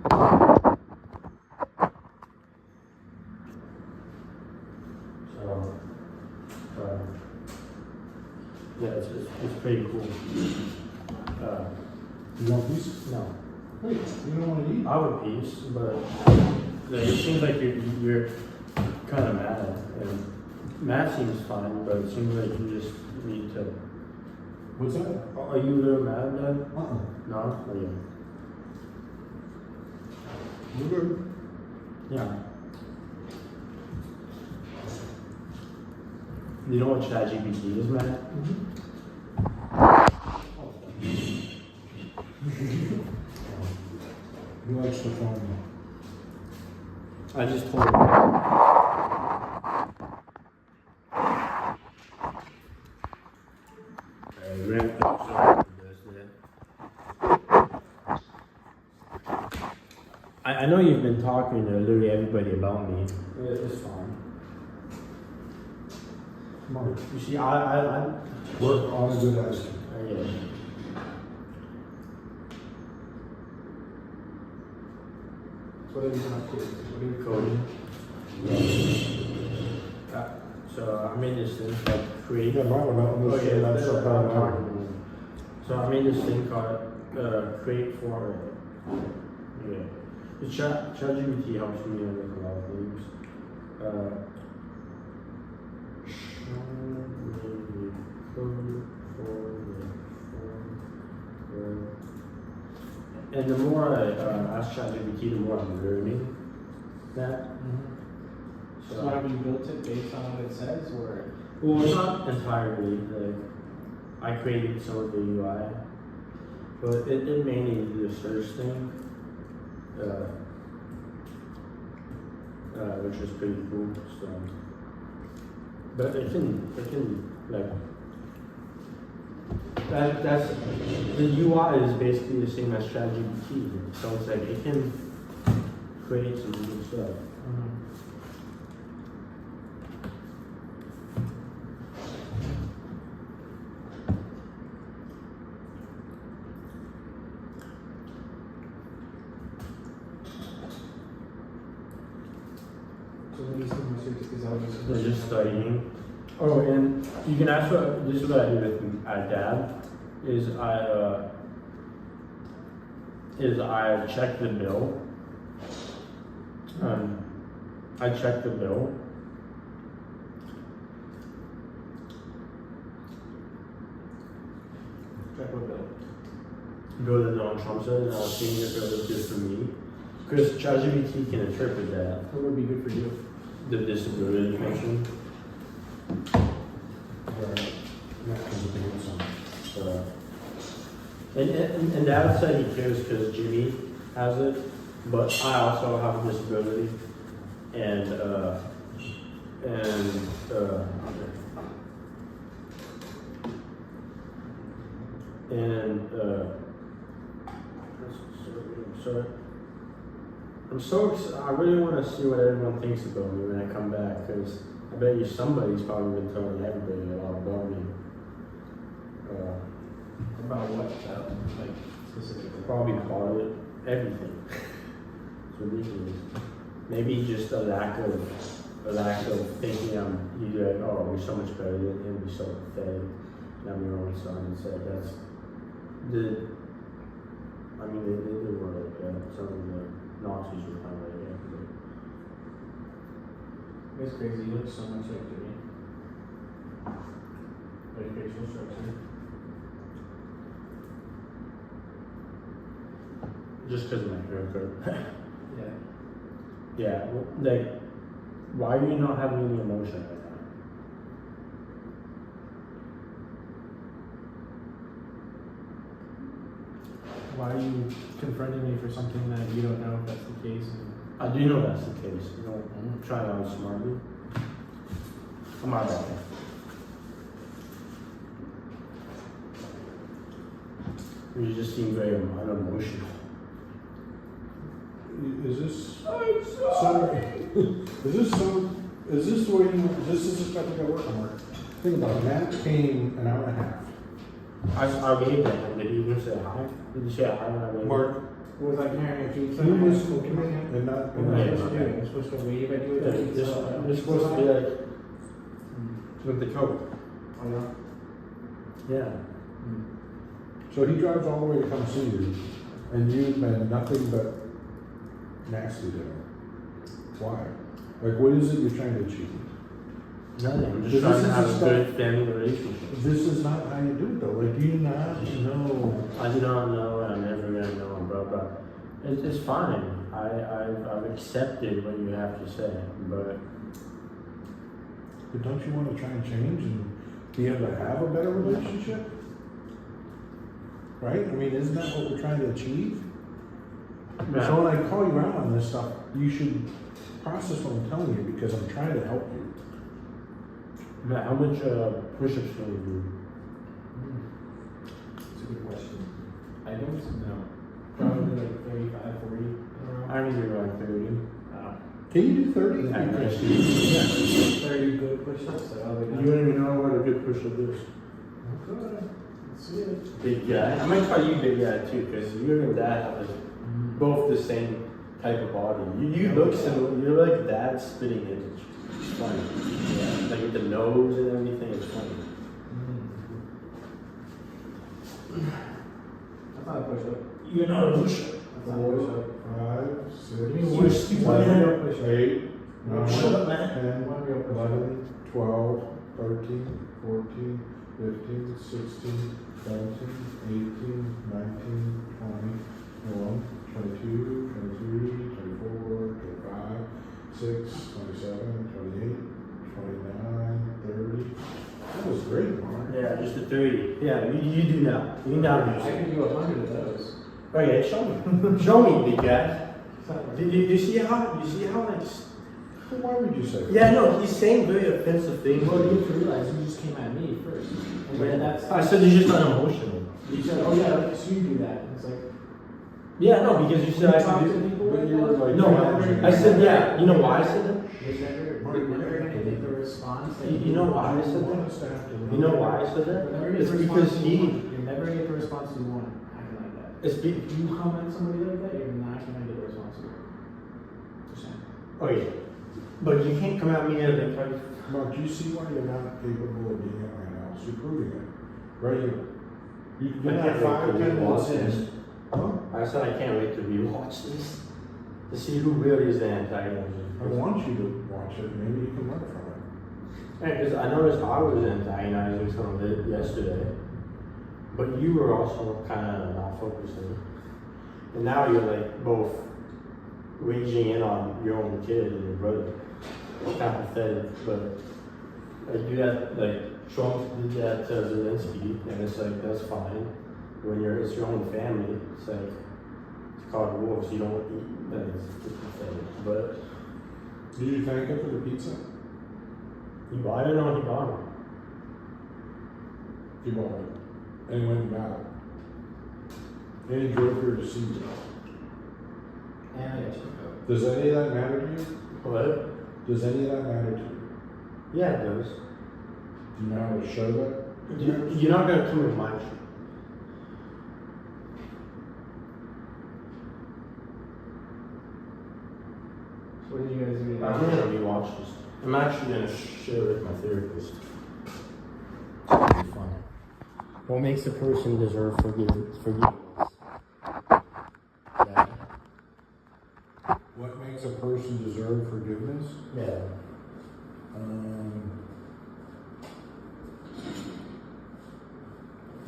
So, yeah, it's pretty cool. You want peace? No, Wait, you don't want to eat? I would peace, but it seems like you're kind of mad, and mad seems fine, but it seems like you just need to. What's that? Are you a little mad, Dad? No? Oh, yeah. We're good. Yeah. You know what ChatGPT is, man? He likes the phone. I just told him. We're gonna have to observe this, I know you've been talking to literally everybody about me. It's fine. Mark, You see, I work on a good attitude. yeah. What are you not kidding? What are you Coding. So I made this thing called create. Yeah, mine went out on this. Okay, That's that's so what I'm bad. talking. So I made this thing called create for. Yeah. The ChatGPT helps me with a lot of things. Show me the code for the form. And the more I ask ChatGPT, the more I'm learning that. So have you built it based on what it says, or? Well, it's not entirely. Like, I created some of the UI, but it mainly did the search thing, which is pretty cool. So, but it can like that's the UI is basically the same as ChatGPT. So it's like it can create some new stuff. So what do you think is always? They're just studying. Oh, and you can also, this is what I do with dad, is I check the bill. I check the bill. Check what bill? Bill that Donald Trump said, and I'll see if it was good for me. Because ChatGPT can interpret that, What would be good for you? the disability information. So, and Dad said he cares because Jimmy has it, but I also have a disability, and so I'm so excited. I really want to see what everyone thinks about me when I come back, because I bet you somebody's probably been telling everybody a lot about me. About what, like, specifically? Probably call it everything. It's ridiculous. Maybe just a lack of thinking I'm either like, oh, we're so much better than him, we're so pathetic, and I'm your own son. It's like that's they were like that. Some of the Nazis were kind of like that. It's crazy, you look so much like Jimmy. Like facial structure. Just because of my haircut. Yeah. Yeah, well, like, why are you not having any emotion right now? Why are you confronting me for something that you don't know if that's the case? I do know that's the case. You know, I'm trying to outsmart you. I'm out of there. You just seem very unemotional. Is this the way this is the stuff you got working on? Think about it, Matt came an hour and a half. I waved at him. Did he even say hi? Did you say hi when I waved? Mark, Was I carrying a pizza? You and I was was cooking cooking it? and not, What and am I Yeah. supposed to do? I'm supposed to wait if I do it? Yeah, you're supposed to be like, with the coat. Oh, yeah? yeah. So he drives all the way to come see you, and you've been nothing but nasty to him. Why? Like, what is it you're trying to achieve? Nothing. I'm This just trying is to have the a stuff- good family relationship. This is not how you do it though, like, do you not know? I do not know, and I'm never gonna know, bro. But it's fine. I've accepted what you have to say, but But don't you wanna try and change and be able to have a better relationship? Right? I mean, isn't that what we're trying to achieve? So when I call you out on this stuff, you should process what I'm telling you, because I'm trying to help you. Matt, how much push-ups can you do? It's a good question. I don't know. Probably like 35, 40 in a row. I can do like 30. Can you do 30? Yeah, Yeah. 30 good push-ups. So I'll be You don't even know what a good push-up is. good. Let's see it. Big guy. I might call you big guy too, because you and your dad have like both the same type of body. You look similar. You're like dad's spitting image. It's funny. Yeah. Like with the nose and everything. It's funny. That's not a push-up. You're not a push-up. That's not a push-up. 5, 6, Give me one- 7, push-up. 8, 9, Shut up, man. 10, One real push-up. 11, 12, 13, 14, 15, 16, 17, 18, 19, 20, 21, 22, 23, 24, 25, 6, 27, 28, 29, 30. That was great, Mark. Yeah, just a 30. Yeah, you do now. You now do. I can do 100 of those. Okay, show me. Show me, big guy. You see how like. Why would you say that? Yeah, no, he's saying very offensive things. Well, you have to realize you just came at me first. And then that's. I said you're just unemotional. You said, oh yeah, like, so you do that. And it's like. Yeah, no, because you said I talk could to do. people But like you were that? like- No, I said yeah. You know why I said that? You're never gonna get the response. that You know why I said want that? us to have to You know why I said You're that? never gonna get It's the because response you he. want. You're never gonna get the response you want acting like that. It's be. If you comment somebody like that, you're not gonna get the response you want. Just saying. Okay, but you can't come at me and like. Mark, do you see why you're not capable of being it right now? So you're proving it. Right here. You're I not can't 5, wait to 10 rewatch minutes this. in. Huh? I said I can't wait to rewatch this to see who really is the antagonist. I want you to watch it. Maybe you can learn from it. Yeah, because I noticed I was antagonizing some of it yesterday, but you were also kind of not focusing. And now you're like both raging in on your own kid and your brother. It's kind of pathetic, but like you got like Trump did that to Zelensky, and it's like that's fine. When it's your own family, it's like it's called war, so you don't eat. That is just pathetic. But Did you thank him for the pizza? you bought it or he bought it? He bought it. And he went and got it. And he drove here to see you. And I got you. Does any of that matter to you? What? Does any of that matter to you? Yeah, it does. Do you know how to show that? You're not gonna come with my shit. What did you guys do? I'm gonna rewatch this. I'm actually gonna share it with my therapist. It's fun. What makes a person deserve forgiveness? Yeah. What makes a person deserve forgiveness? Yeah.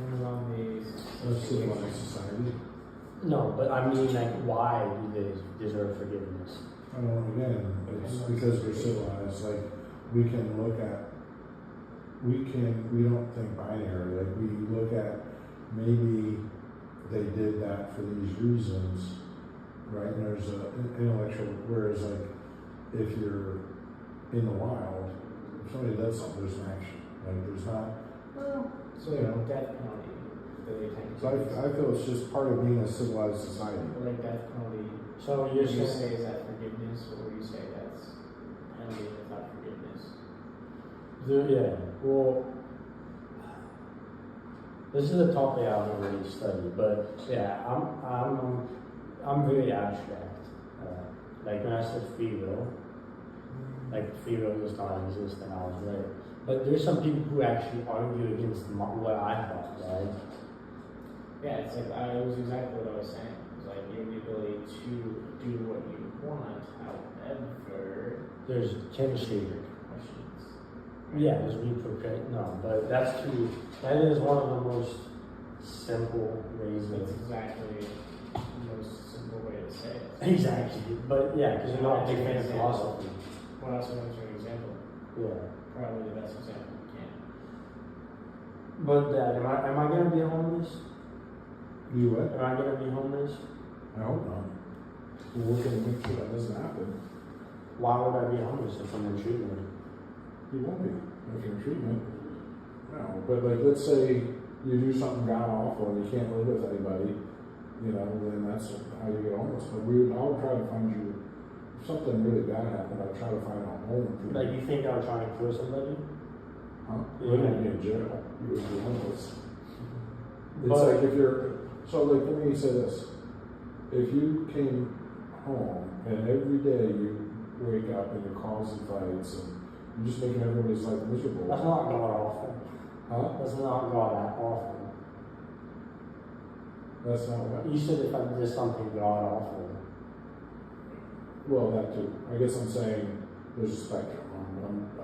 Amazon A civilized society. No, but I mean, like, why do they deserve forgiveness? Again, it's because we're civilized. Like, we can look at, we don't think binary. Like, we look at maybe they did that for these reasons, right? And there's an intellectual, whereas, like, if you're in the wild, if somebody does something, there's an action. Like, there's not, well, So you know. death penalty. That they take. So I feel it's just part of being a civilized society. Like death penalty. So What you're do you saying, say is that forgiveness, or what do you say that's penalty without forgiveness? yeah, well, this is a topic I haven't really studied, but yeah, I'm very abstract. Like when I said free will, like free will does not exist, and I was right. But there's some people who actually argue against what I thought, right? Yeah, it's like, it was exactly what I was saying. It's like, you have the ability to do what you want, however, There's chemistry. questions. Yeah, there's repercussion. No, but that is one of the most simple ways That's of. exactly the most simple way to say it. Exactly. But yeah, because you're not a big fan of philosophy. What else was an example? Yeah. Probably the best example you can. But Dad, am I gonna be homeless? You what? Am I gonna be homeless? I hope not. We're working to make sure that doesn't happen. Why would I be homeless if I'm in treatment? You won't be if you're in treatment. No, but like, let's say you do something god awful and you can't live with anybody, you know, then that's how you get homeless. But I'll try to find you, if something really bad happened, I'll try to find a home for you. Like you think I'm trying to kill somebody? Huh? Yeah. You wouldn't be in jail. You would be homeless. It's But- like if you're, so like, let me say this. If you came home and every day you wake up and you're causing fights and you're just making everybody's life miserable. That's not God awful. Huh? That's not God that awful. That's not what. You said if I did something God awful. Well, that too. I guess I'm saying there's a spectrum.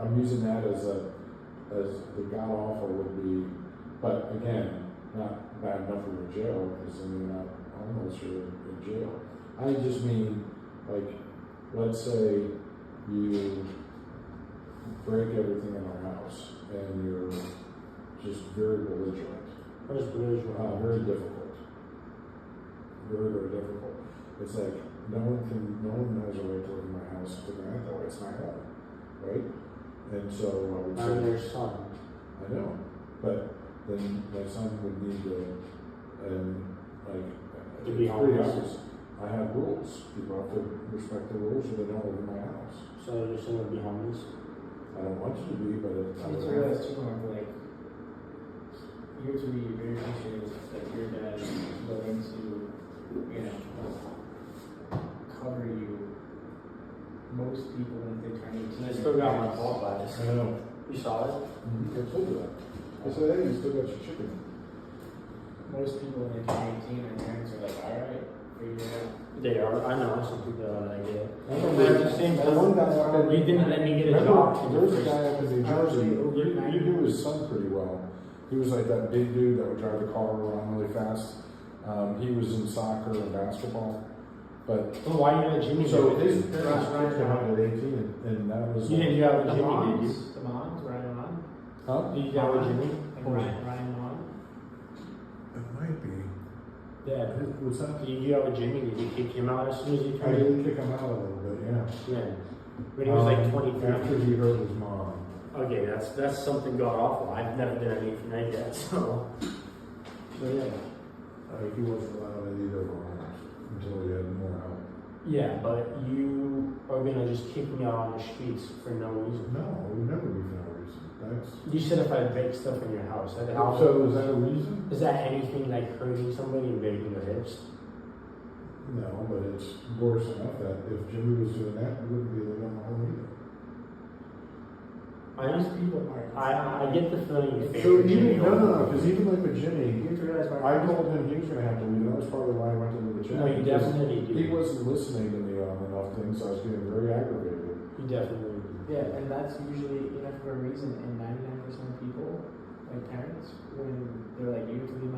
I'm using that as the god awful would be, but again, not bad enough for your jail because then you're not homeless, you're in jail. I just mean, like, let's say you break everything in our house and you're just very belligerent. What is belligerent? Very difficult. Very, very difficult. It's like no one has a right to live in my house to grant that way. It's my home, right? And so I would say, I'm your son. I know, but then my son would need to, To be it's pretty honest. obvious. I have rules. People have to respect the rules, or they don't live in my house. So you're saying be homeless? I don't want you to be, but I You have to would realize too, Mark, like, you have to be very appreciative that your dad is willing to, you know, cover you. Most people, when they turn 18, I still got my fault by this. I know. You saw it? I told you that. I said, hey, you still got your chicken. most people when they turn 18, their parents are like, alright, figure it out. They are. I know some people are like that. I remember But at the same that one guy up time, in- you didn't let me get a Remember, job. there was a guy up in New How old Jersey, were you? you knew his son pretty well. He was like that big dude that would drive the car around really fast. He was in soccer and basketball. But, Well, why you let Jimmy so do it? his parents kicked him out at 18 and that was. You didn't do that with The Jimmy, did you? moms, Ryan and Ron, Huh? Did you do that with Jimmy? and Ryan and Ron. It might be. Yeah. What's that? Did you do that with Jimmy? Did you kick him out as soon as he I turned did kick him out a little bit, yeah. Yeah. When he was like 23. After he hurt his mom. Okay, that's something god awful. I've never done anything like that, so yeah. He wasn't allowed in either of our homes until he had more help. Yeah, but you are gonna just kick me out on the streets for no reason. No, it would never be for no reason. That's. You said if I break stuff in your house, how So is that a reason? is that anything like hurting somebody and breaking their hips? No, but it's worse enough that if Jimmy was doing that, we wouldn't be living on the home either. Most people are. I get the feeling you So favor Jimmy. even, no, because even like with Jimmy, You have to realize, Mark, I told him he was gonna have to leave, and that was probably why I went to live with Jimmy. No, you because definitely do. He wasn't listening to me on enough things, so I was getting very aggravated. You definitely do. Yeah, and that's usually enough of a reason. And 99% of people, like parents, when they're like, you have to leave